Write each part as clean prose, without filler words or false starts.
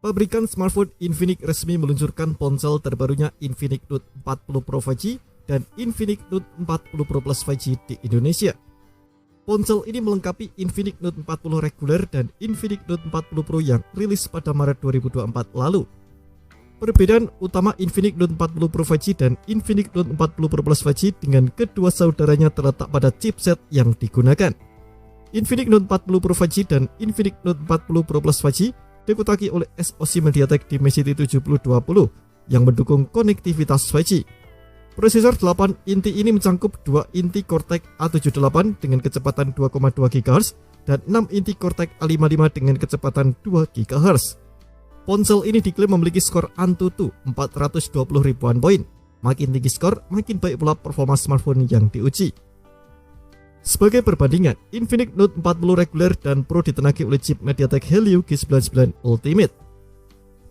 Pabrikan smartphone Infinix resmi meluncurkan ponsel terbarunya Infinix Note 40 Pro 5G dan Infinix Note 40 Pro Plus 5G di Indonesia. Ponsel ini melengkapi Infinix Note 40 reguler dan Infinix Note 40 Pro yang rilis pada Maret 2024 lalu. Perbedaan utama Infinix Note 40 Pro 5G dan Infinix Note 40 Pro Plus 5G dengan kedua saudaranya terletak pada chipset yang digunakan. Infinix Note 40 Pro 5G dan Infinix Note 40 Pro Plus 5G dikutaki oleh SoC MediaTek Dimensity 7020 yang mendukung konektivitas 5G. Prosesor 8 inti ini mencangkup 2 inti Cortex A78 dengan kecepatan 2,2 GHz dan 6 inti Cortex A55 dengan kecepatan 2 GHz. Ponsel ini diklaim memiliki skor AnTuTu 420 ribuan poin. Makin tinggi skor, makin baik pula performa smartphone yang diuji. Sebagai perbandingan, Infinix Note 40 reguler dan Pro ditenagi oleh chip MediaTek Helio G99 Ultimate.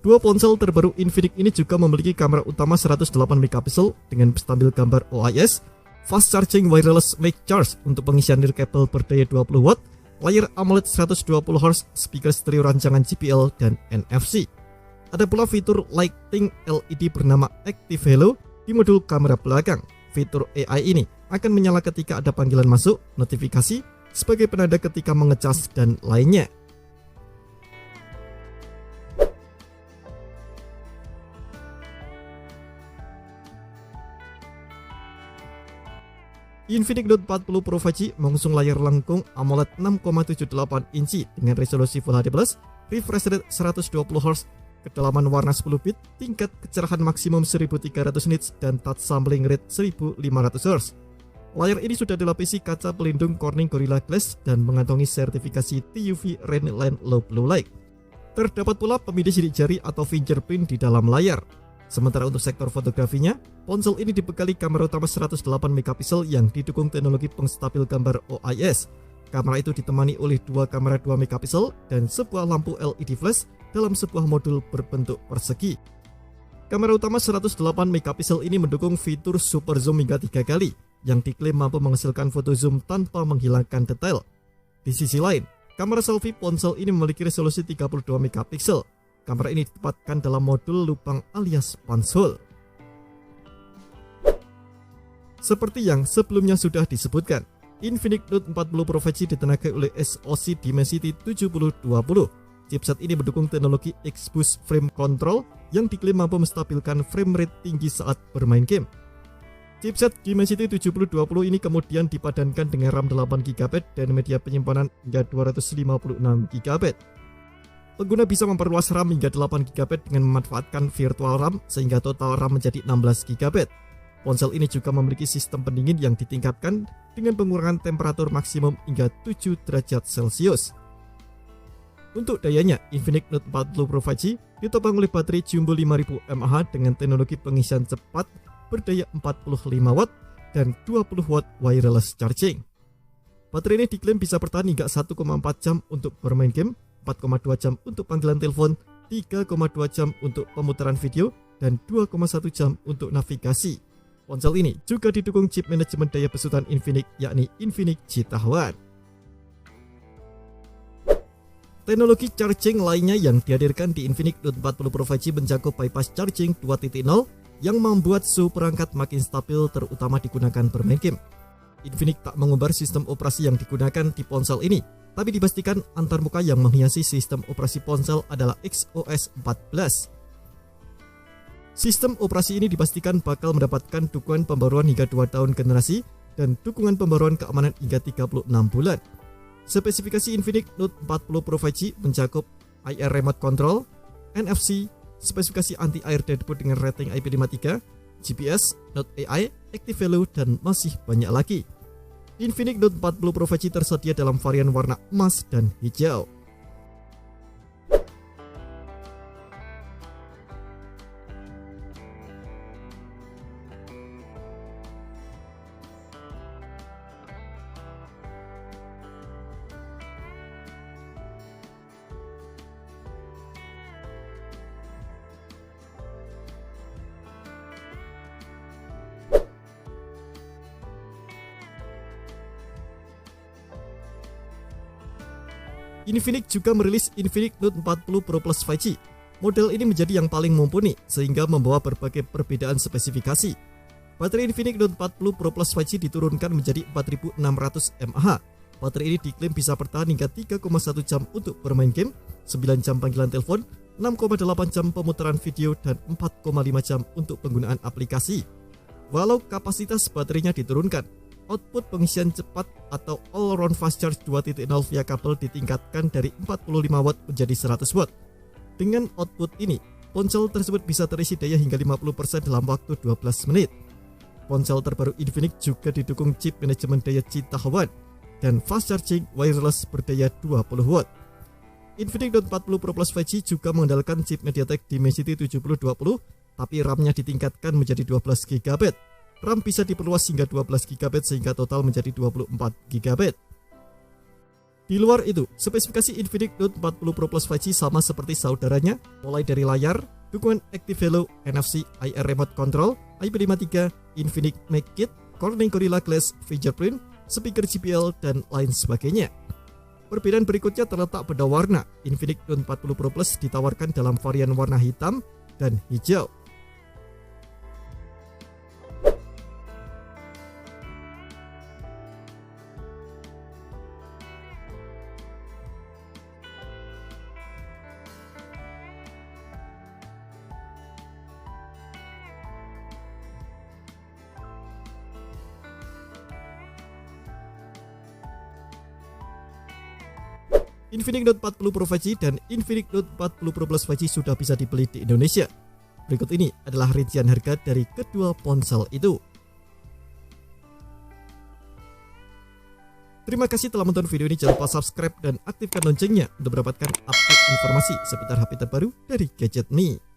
Dua ponsel terbaru Infinix ini juga memiliki kamera utama 108 MP dengan stabil gambar OIS, fast charging wireless make charge untuk pengisian nirkabel berdaya 20 watt, layar AMOLED 120Hz, speaker stereo rancangan JBL dan NFC. Ada pula fitur lighting LED bernama Active Halo di modul kamera belakang. Fitur AI ini akan menyala ketika ada panggilan masuk, notifikasi, sebagai penanda ketika mengecas, dan lainnya. Infinix Note 40 Pro 5G mengusung layar lengkung AMOLED 6,78 inci dengan resolusi Full HD+, refresh rate 120Hz, kedalaman warna 10 bit, tingkat kecerahan maksimum 1300 nits, dan touch sampling rate 1500 Hz. Layar ini sudah dilapisi kaca pelindung Corning Gorilla Glass dan mengantongi sertifikasi TUV Rainland Low Blue Light. Terdapat pula pemilih sidik jari atau fingerprint di dalam layar. Sementara untuk sektor fotografinya, ponsel ini dibekali kamera utama 108 MP yang didukung teknologi pengstabil gambar OIS. Kamera itu ditemani oleh dua kamera 2 MP dan sebuah lampu LED flash dalam sebuah modul berbentuk persegi. Kamera utama 108 MP ini mendukung fitur super zoom hingga 3 kali yang diklaim mampu menghasilkan foto zoom tanpa menghilangkan detail. Di sisi lain, kamera selfie ponsel ini memiliki resolusi 32 MP. Kamera ini ditempatkan dalam modul lubang alias punch-hole. Seperti yang sebelumnya sudah disebutkan, Infinix Note 40 Pro 5G ditenagai oleh SoC Dimensity 7020. Chipset ini mendukung teknologi X-Boost Frame Control yang diklaim mampu menstabilkan frame rate tinggi saat bermain game. Chipset Dimensity 7020 ini kemudian dipadankan dengan RAM 8GB dan media penyimpanan hingga 256GB. Pengguna bisa memperluas RAM hingga 8GB dengan memanfaatkan virtual RAM sehingga total RAM menjadi 16GB. Ponsel ini juga memiliki sistem pendingin yang ditingkatkan dengan pengurangan temperatur maksimum hingga 7 derajat Celcius. Untuk dayanya, Infinix Note 40 Pro 5G ditopang oleh baterai jumbo 5000 mAh dengan teknologi pengisian cepat berdaya 45 watt dan 20 watt wireless charging. Baterai ini diklaim bisa bertahan hingga 1,4 jam untuk bermain game, 4,2 jam untuk panggilan telepon, 3,2 jam untuk pemutaran video, dan 2,1 jam untuk navigasi. Ponsel ini juga didukung chip manajemen daya besutan Infinix yakni Infinix G-Tahuan. Teknologi charging lainnya yang dihadirkan di Infinix Note 40 Pro 5G mencakup bypass charging 2.0 yang membuat suhu perangkat makin stabil terutama digunakan bermain game. Infinix tak mengumbar sistem operasi yang digunakan di ponsel ini, tapi dipastikan antarmuka yang menghiasi sistem operasi ponsel adalah XOS 14. Sistem operasi ini dipastikan bakal mendapatkan dukungan pembaruan hingga 2 tahun generasi dan dukungan pembaruan keamanan hingga 36 bulan. Spesifikasi Infinix Note 40 Pro 5G mencakup IR Remote Control, NFC, spesifikasi anti-air dashboard dengan rating IP53, GPS, Note AI, Active Halo, dan masih banyak lagi. Infinix Note 40 Pro 5G tersedia dalam varian warna emas dan hijau. Infinix juga merilis Infinix Note 40 Pro Plus 5G. Model ini menjadi yang paling mumpuni sehingga membawa berbagai perbedaan spesifikasi. Baterai Infinix Note 40 Pro Plus 5G diturunkan menjadi 4600 mAh. Baterai ini diklaim bisa bertahan hingga 3,1 jam untuk bermain game, 9 jam panggilan telepon, 6,8 jam pemutaran video, dan 4,5 jam untuk penggunaan aplikasi. Walau kapasitas baterainya diturunkan, output pengisian cepat atau all-around fast charge 2.0 via kabel ditingkatkan dari 45 watt menjadi 100 watt. Dengan output ini, ponsel tersebut bisa terisi daya hingga 50% dalam waktu 12 menit. Ponsel terbaru Infinix juga didukung chip manajemen daya Citahwan dan fast charging wireless berdaya 20 watt. Infinix Note 40 Pro Plus 5G juga mengandalkan chip MediaTek Dimensity 7020, tapi RAM-nya ditingkatkan menjadi 12 GB. RAM bisa diperluas hingga 12 GB sehingga total menjadi 24 GB. Di luar itu, spesifikasi Infinix Note 40 Pro Plus 5G sama seperti saudaranya, mulai dari layar, dukungan Active Halo, NFC, IR Remote Control, IP53, Infinix Make Kit, Corning Gorilla Glass, fingerprint, speaker JBL, dan lain sebagainya. Perbedaan berikutnya terletak pada warna. Infinix Note 40 Pro Plus ditawarkan dalam varian warna hitam dan hijau. Infinix Note 40 Pro 5G dan Infinix Note 40 Pro Plus 5G sudah bisa dibeli di Indonesia. Berikut ini adalah rincian harga dari kedua ponsel itu. Terima kasih telah menonton video ini. Jangan lupa subscribe dan aktifkan loncengnya untuk mendapatkan update informasi seputar HP terbaru dari Gadget Me.